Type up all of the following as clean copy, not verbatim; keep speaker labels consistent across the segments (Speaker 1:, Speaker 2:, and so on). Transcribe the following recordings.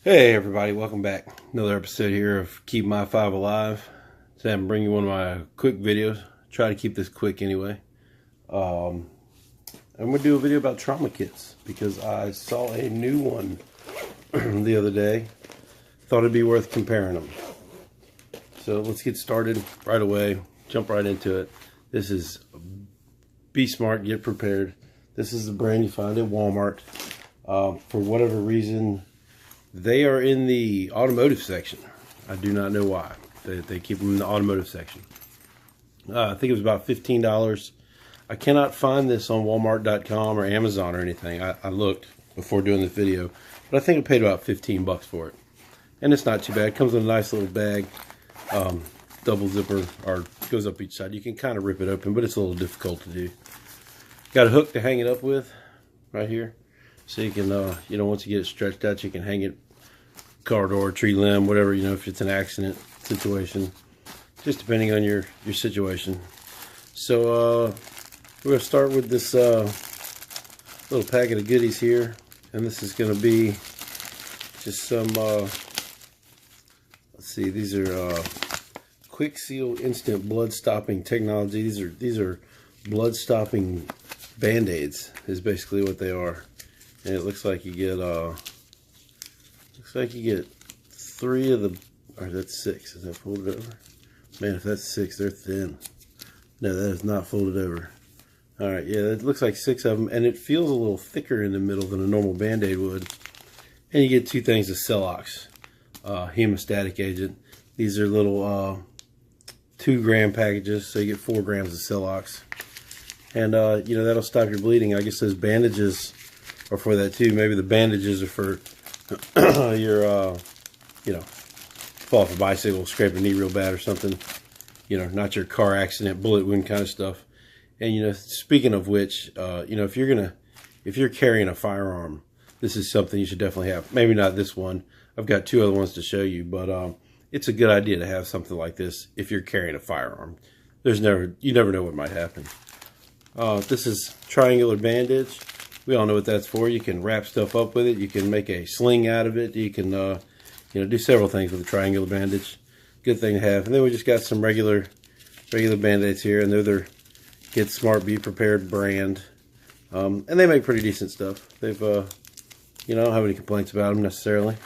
Speaker 1: Hey everybody, welcome back. Another episode here of Keep My Five Alive. Today I'm bringing you one of my quick videos. Try to keep this quick anyway. I'm going to do a video about trauma kits because I saw a new one the other day. Thought it'd be worth comparing them. So let's get started right away. Jump right into it. This is Be Smart, Get Prepared. This is the brand you find at Walmart. For whatever reason, they are in the automotive section. I do not know why. They keep them in the automotive section. I think it was about $15. I cannot find this on Walmart.com or Amazon or anything. I looked before doing this video, but I think I paid about 15 bucks for it. And it's not too bad. It comes in a nice little bag, double zipper, or goes up each side. You can kind of rip it open, but it's a little difficult to do. Got a hook to hang it up with right here. So you can, once you get it stretched out, you can hang it car door, tree limb, whatever, if it's an accident situation, just depending on your situation. So we're going to start with this little packet of goodies here, and this is going to be just some, let's see, these are Quick Seal Instant Blood Stopping Technology. These are blood stopping Band-Aids is basically what they are. And it looks like you get three of the, or that's six. Is that folded over? Man, if that's six, they're thin. No, that is not folded over. All right, yeah, it looks like six of them, and it feels a little thicker in the middle than a normal Band-Aid would. And you get two things of Celox, hemostatic agent. These are little 2-gram packages, so you get 4 grams of Celox. And, that'll stop your bleeding. I guess those bandages are for that too. Maybe the bandages are for your, fall off a bicycle, scrape a knee real bad or something. Not your car accident, bullet wound kind of stuff. And, speaking of which, if you're carrying a firearm, this is something you should definitely have. Maybe not this one. I've got 2 other ones to show you, but it's a good idea to have something like this if you're carrying a firearm. You never know what might happen. This is triangular bandage. We all know what that's for. You can wrap stuff up with it. You can make a sling out of it. You can, do several things with a triangular bandage. Good thing to have. And then we just got some regular Band-Aids here, and they're their Get Smart, Be Prepared brand. And they make pretty decent stuff. They've, I don't have any complaints about them necessarily.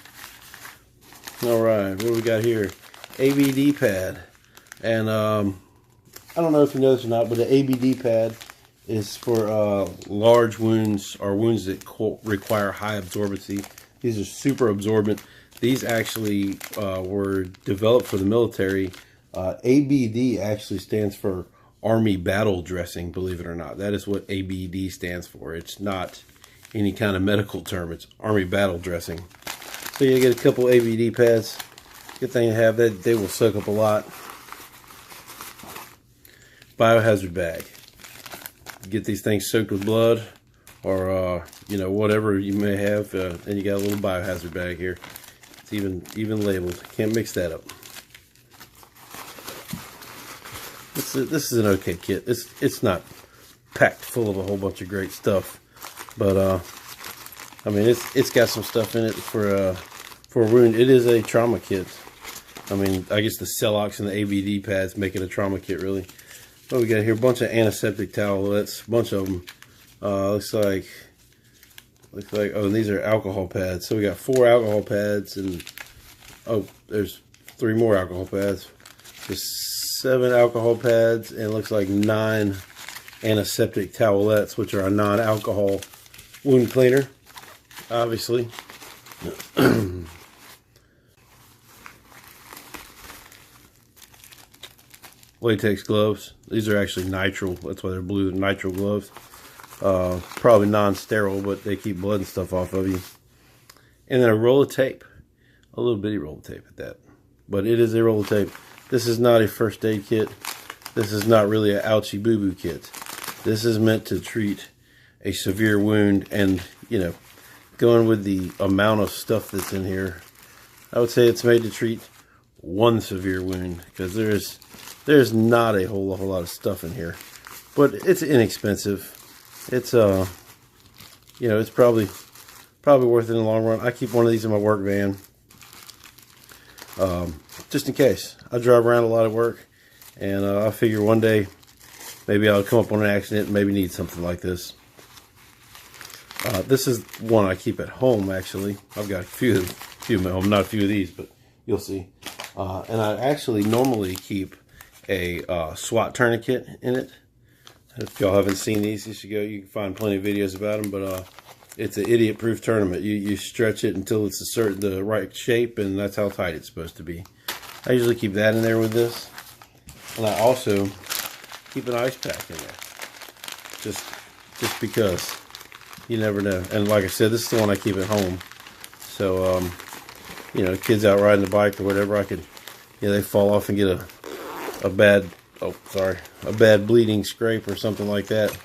Speaker 1: All right, what do we got here? ABD pad. And I don't know if you know this or not, but the ABD pad is for large wounds or wounds that require high absorbency. These are super absorbent. These actually were developed for the military. ABD actually stands for Army Battle Dressing, believe it or not. That is what ABD stands for. It's not any kind of medical term. It's Army Battle Dressing. So you get a couple ABD pads. Good thing to have that. They will soak up a lot. Biohazard bag. Get these things soaked with blood or whatever you may have, and you got a little biohazard bag here. It's even labeled. Can't mix that up. This is an okay kit. It's not packed full of a whole bunch of great stuff, but it's got some stuff in it for a wound. It is a trauma kit. I guess the Celox and the ABD pads make it a trauma kit, really. What we got here? A bunch of antiseptic towelettes, a bunch of them. Looks like, oh, and these are alcohol pads. So we got 4 alcohol pads, and oh, there's 3 more alcohol pads. There's 7 alcohol pads, and it looks like 9 antiseptic towelettes, which are a non-alcohol wound cleaner, obviously. Latex gloves. These are actually nitrile. That's why they're blue. Nitrile gloves. Probably non-sterile, but they keep blood and stuff off of you. And then a roll of tape. A little bitty roll of tape at that. But it is a roll of tape. This is not a first aid kit. This is not really an ouchie boo-boo kit. This is meant to treat a severe wound. And, going with the amount of stuff that's in here, I would say it's made to treat one severe wound. Because there's not a whole lot of stuff in here, but it's inexpensive. It's it's probably probably worth it in the long run. I keep one of these in my work van, just in case. I drive around a lot at work, and I figure one day maybe I'll come up on an accident and maybe need something like this. This is one I keep at home, actually. I've got a few at home, not a few of these, but you'll see. And I actually normally keep a SWAT tourniquet in it. If y'all haven't seen these, you should go. You can find plenty of videos about them, but it's an idiot-proof tourniquet. You stretch it until it's the right shape, and that's how tight it's supposed to be. I usually keep that in there with this, and I also keep an ice pack in there, just because you never know. And like I said, this is the one I keep at home. So you know, kids out riding the bike or whatever, I could, you know, they fall off and get a bad bleeding scrape or something like that.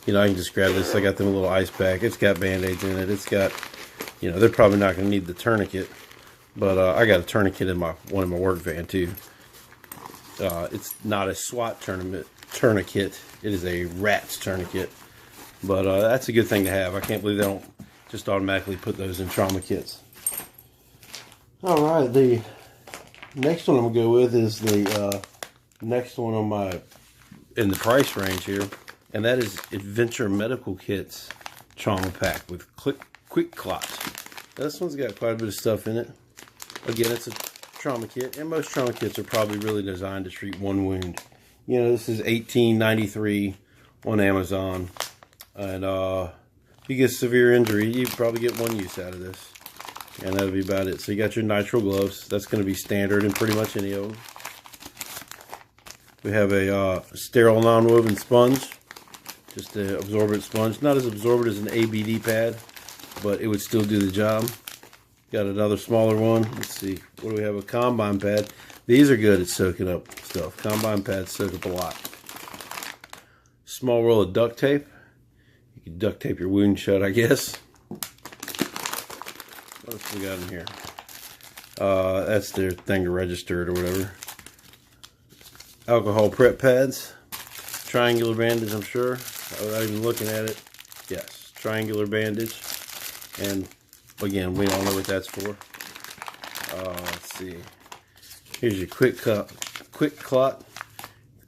Speaker 1: You know, I can just grab this. I got them a little ice pack. It's got Band-Aids in it. It's got, you know, they're probably not going to need the tourniquet, but I got a tourniquet in one in my work van too. It's not a SWAT tourniquet. It is a RATS tourniquet, but that's a good thing to have. I can't believe they don't just automatically put those in trauma kits. All right, the next one I'm gonna go with is the next one on in the price range here, and that is Adventure Medical Kits Trauma Pack with Quick Clots. This one's got quite a bit of stuff in it. Again, it's a trauma kit, and most trauma kits are probably really designed to treat one wound. You know, this is $18.93 on Amazon, and if you get a severe injury, you probably get one use out of this. And that'll be about it. So you got your nitrile gloves. That's going to be standard in pretty much any of them. We have a sterile non-woven sponge. Just an absorbent sponge. Not as absorbent as an ABD pad, but it would still do the job. Got another smaller one. Let's see. What do we have? A combine pad. These are good at soaking up stuff. Combine pads soak up a lot. Small roll of duct tape. You can duct tape your wound shut, I guess. What else we got in here? That's their thing to register it or whatever. Alcohol prep pads. Triangular bandage, I'm sure. Without even looking at it. Yes, triangular bandage. And again, we all know what that's for. Let's see. Here's your Quick Clot.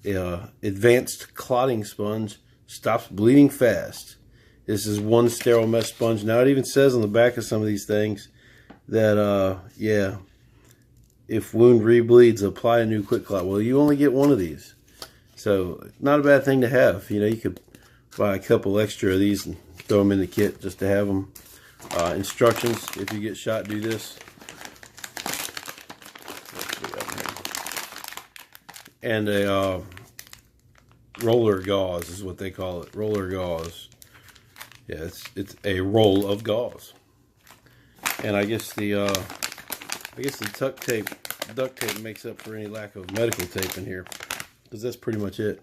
Speaker 1: Advanced clotting sponge. Stops bleeding fast. This is one sterile mesh sponge. Now it even says on the back of some of these things that, yeah, if wound rebleeds, apply a new Quick Clot. Well, you only get one of these. So, not a bad thing to have. You know, you could buy a couple extra of these and throw them in the kit just to have them. Instructions, if you get shot, do this. And a roller gauze is what they call it. Roller gauze. Yeah, it's a roll of gauze. And I guess the duct tape makes up for any lack of medical tape in here, because that's pretty much it.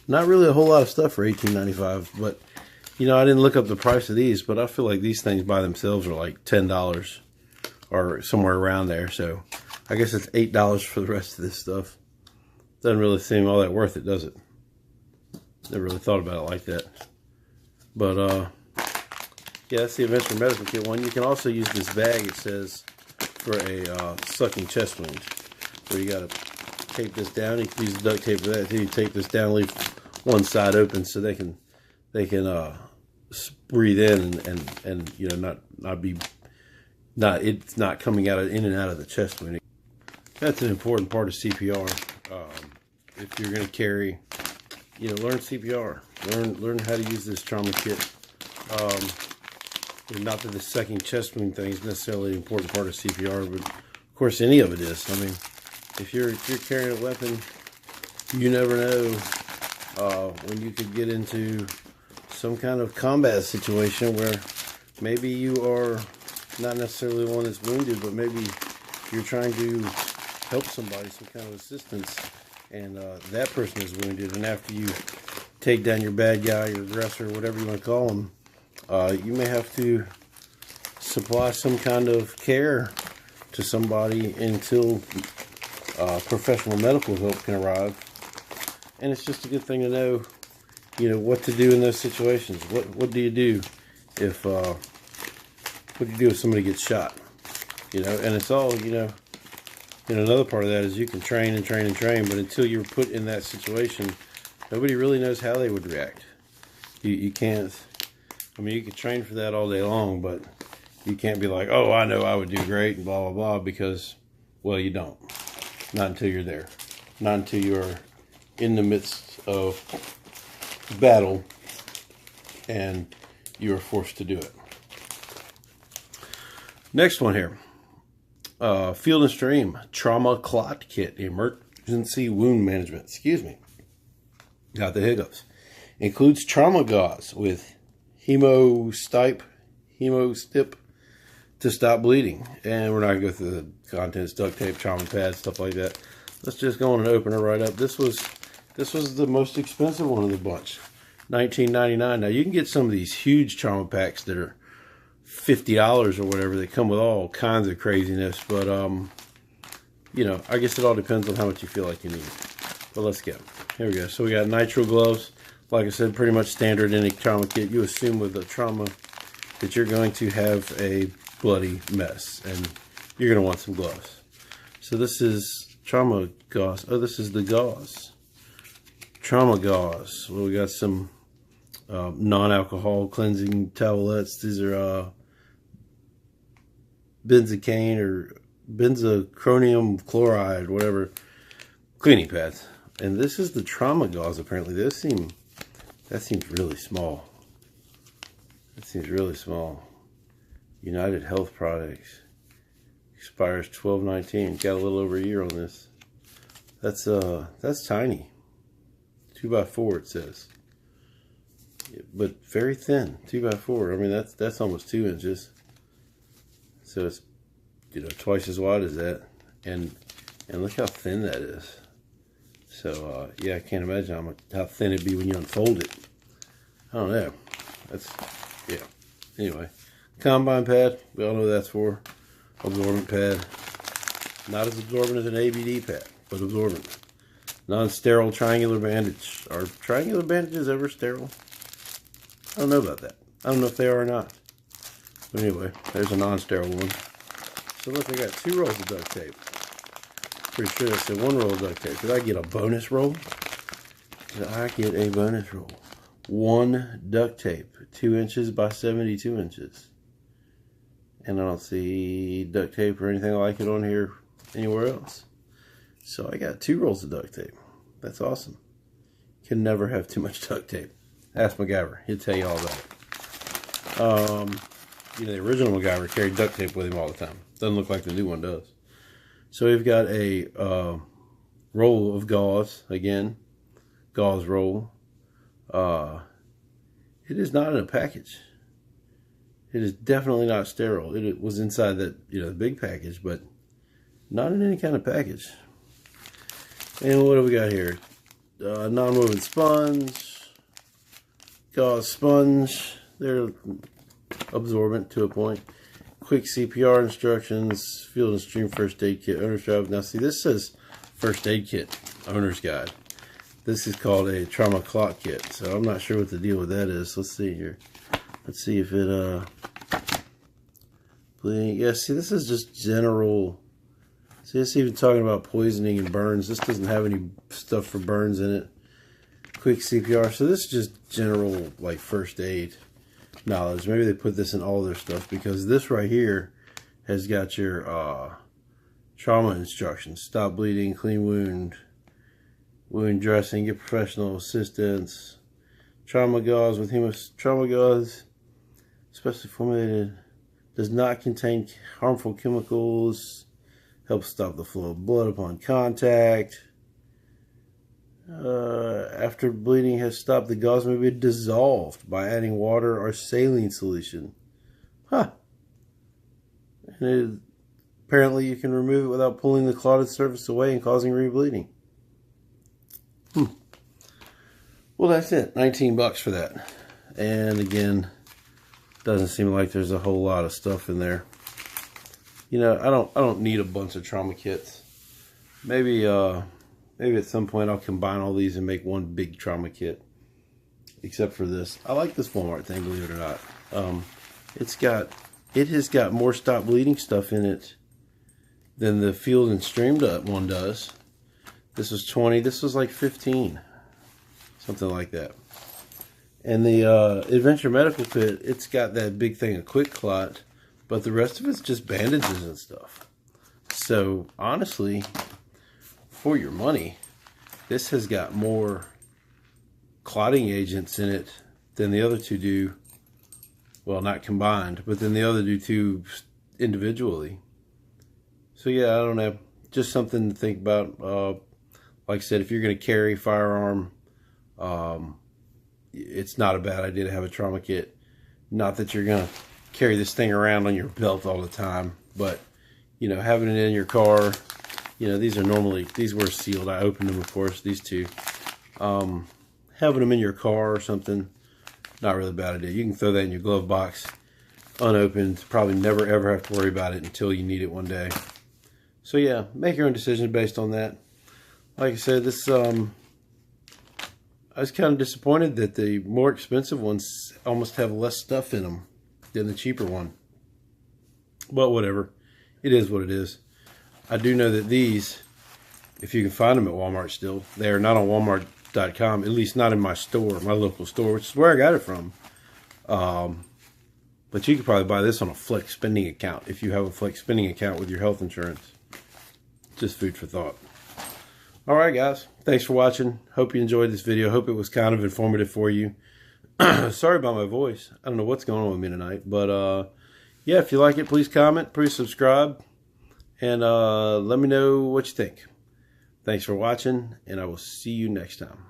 Speaker 1: Not really a whole lot of stuff for $18.95, but you know, I didn't look up the price of these, but I feel like these things by themselves are like $10 or somewhere around there. So I guess it's $8 for the rest of this stuff. Doesn't really seem all that worth it, does it? Never really thought about it like that. But yeah, that's the Adventure Medical Kit one. You can also use this bag, it says, for a sucking chest wound. So you gotta tape this down. You can use the duct tape for that too. You tape this down, leave one side open so they can breathe in and you know, it's not coming in and out of the chest wound. That's an important part of CPR. If you're going to carry, you know, learn CPR. Learn how to use this trauma kit. Not that the sucking chest wound thing is necessarily an important part of CPR, but of course any of it is. I mean, if you're carrying a weapon, you never know when you could get into some kind of combat situation where maybe you are not necessarily the one that's wounded, but maybe you're trying to help somebody, some kind of assistance, and that person is wounded, and after you take down your bad guy, your aggressor, whatever you want to call him, you may have to supply some kind of care to somebody until professional medical help can arrive. And it's just a good thing to know, you know, what to do in those situations. What do you do if what do you do if somebody gets shot? You know, and it's all, you know, and another part of that is you can train and train and train, but until you're put in that situation, nobody really knows how they would react. You can't, I mean, you could train for that all day long, but you can't be like, oh, I know I would do great and blah, blah, blah, because, well, you don't. Not until you're there. Not until you're in the midst of battle and you are forced to do it. Next one here. Field and Stream Trauma Clot Kit, Emergency Wound Management. Excuse me. Got the hiccups. Includes trauma gauze with hemostip to stop bleeding. And we're not going to go through the contents, duct tape, trauma pads, stuff like that. Let's just go on and open it right up. This was the most expensive one of the bunch. $19.99. Now you can get some of these huge trauma packs that are $50 or whatever. They come with all kinds of craziness, but you know, I guess it all depends on how much you feel like you need. But let's go. Here we go. So we got nitrile gloves. Like I said, pretty much standard in a trauma kit. You assume with a trauma that you're going to have a bloody mess, and you're going to want some gloves. So this is trauma gauze. Oh, this is the gauze. Trauma gauze. Well, we got some non-alcohol cleansing towelettes. These are benzocaine or benzochronium chloride, whatever, cleaning pads. And this is the trauma gauze. Apparently, that seems really small. That seems really small. United Health Products. Expires 12/19. Got a little over a year on this. That's tiny. 2x4 it says. But very thin. 2x4. I mean, that's almost 2 inches. So it's, you know, twice as wide as that. And look how thin that is. So yeah, I can't imagine how thin it'd be when you unfold it. I don't know. That's, yeah. Anyway, combine pad. We all know what that's for. Absorbent pad. Not as absorbent as an ABD pad, but absorbent. Non-sterile triangular bandage. Are triangular bandages ever sterile? I don't know about that. I don't know if they are or not. But anyway, there's a non-sterile one. So look, I got 2 rolls of duct tape. Pretty sure that's 1 roll of duct tape. Did I get a bonus roll? Did I get a bonus roll? 1 duct tape. 2 inches by 72 inches. And I don't see duct tape or anything like it on here anywhere else. So I got 2 rolls of duct tape. That's awesome. Can never have too much duct tape. Ask MacGyver. He'll tell you all about it. You know, the original MacGyver carried duct tape with him all the time. Doesn't look like the new one does. So we've got a roll of gauze. Again, gauze roll. It is not in a package. It is definitely not sterile. It was inside that, you know, the big package, but not in any kind of package. And what do we got here? Non-moving sponge, gauze sponge. They're absorbent to a point. Quick CPR instructions, Field and Stream first aid kit, owner's guide. Now see, this says first aid kit, owner's guide. This is called a trauma clot kit, so I'm not sure what the deal with that is. Let's see here. Let's see if it bleeding. Yeah, see, this is just general. See, it's even talking about poisoning and burns. This doesn't have any stuff for burns in it. Quick CPR. So this is just general, like, first aid knowledge. Maybe they put this in all their stuff, because this right here has got your trauma instructions. Stop bleeding, clean wound, wound dressing, get professional assistance. Trauma gauze with trauma gauze, specially formulated, does not contain harmful chemicals. Helps stop the flow of blood upon contact. After bleeding has stopped, the gauze may be dissolved by adding water or saline solution. Huh. And apparently you can remove it without pulling the clotted surface away and causing rebleeding. Well, that's it. 19 bucks for that. And again, doesn't seem like there's a whole lot of stuff in there. You know, I don't need a bunch of trauma kits. Maybe at some point I'll combine all these and make one big trauma kit. Except for this. I like this Walmart thing, believe it or not. It's got it has got more stop bleeding stuff in it than the Field and Stream one does. This was 20, this was like 15. Something like that. And the Adventure Medical Kit, it's got that big thing of Quick Clot, but the rest of it's just bandages and stuff. So, honestly, for your money, this has got more clotting agents in it than the other two do. Well, not combined, but then the other two individually. So yeah, I don't know. Just something to think about. Like I said, if you're going to carry a firearm, it's not a bad idea to have a trauma kit. Not that you're going to carry this thing around on your belt all the time, but you know, having it in your car. You know, these were sealed. I opened them, of course, these two. Having them in your car or something, not really a bad idea. You can throw that in your glove box, unopened. Probably never ever have to worry about it until you need it one day. So yeah, make your own decision based on that. Like I said, this I was kind of disappointed that the more expensive ones almost have less stuff in them than the cheaper one. But whatever, it is what it is. I do know that these, if you can find them at Walmart still, they are not on Walmart.com, at least not in my store, my local store, which is where I got it from. But you could probably buy this on a Flex Spending account if you have a Flex Spending account with your health insurance. Just food for thought. Alright guys, thanks for watching. Hope you enjoyed this video. Hope it was kind of informative for you. Sorry about my voice. I don't know what's going on with me tonight. But yeah, if you like it, please comment, please subscribe. And let me know what you think. Thanks for watching, and I will see you next time.